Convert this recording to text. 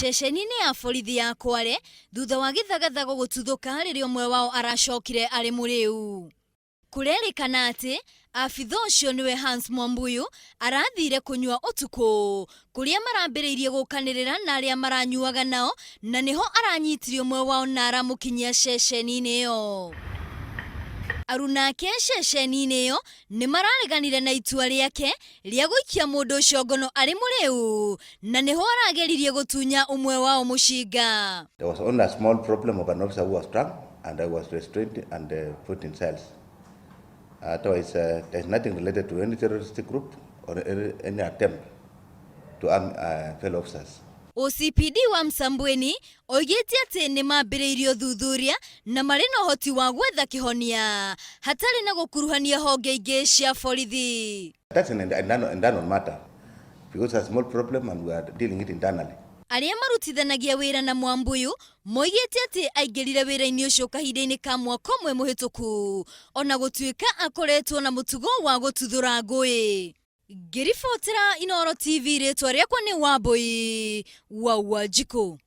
Ceceni-inĩ ya borithi ya Kwale thutha wa gĩthagathago gũtuthũka rĩrĩa ũmwe wao aracokire arĩ mũrĩu. Kũrerĩkana atĩ abitha ũcio nĩwe Hans Mwambuyu arathire kũnyua ũtukũ, kũrĩa marambĩrĩirie gũkanĩrĩra na arĩa maranyuaga nao, na nĩho aranyitire ũmwe wao na aramũkinyia ceceni-inĩ ĩyo. Aruna ake ceceni-inĩ ĩyo nĩ marareganire na itua rĩake rĩa gũikia mũndũ ũcio ngono arĩ mũrĩu, na nĩho arageririe gũtunya ũmwe wao mũcinga. There was only a small problem of an officer who was drunk and I was restrained and put in cells. Otherwise, there's nothing related to any terroristic group or any attempt to harm fellow officers. OCPD wa Msambweni oigĩte atĩ nĩ mambĩrĩirio thuthuria na marĩ na ũhoti wa gwetha kĩhonia hatarĩ na gũkuruhania honge ingĩ cia borithi. That's an internal matter because it's a small problem and we are dealing it internally. Arĩa marutithanagia wĩra na Mwambuyu moigĩte atĩ aingĩrire wĩra-inĩ ũcio kahinda-inĩ ka mwaka ũmwe mũhĩtũku, ona gũtuĩka akoretwo na mũtugo wa gũtuthũra ngũĩ. Ngĩribotera Inooro TV, rĩtwa rĩakwa nĩ Wambui wa Wanjikũ.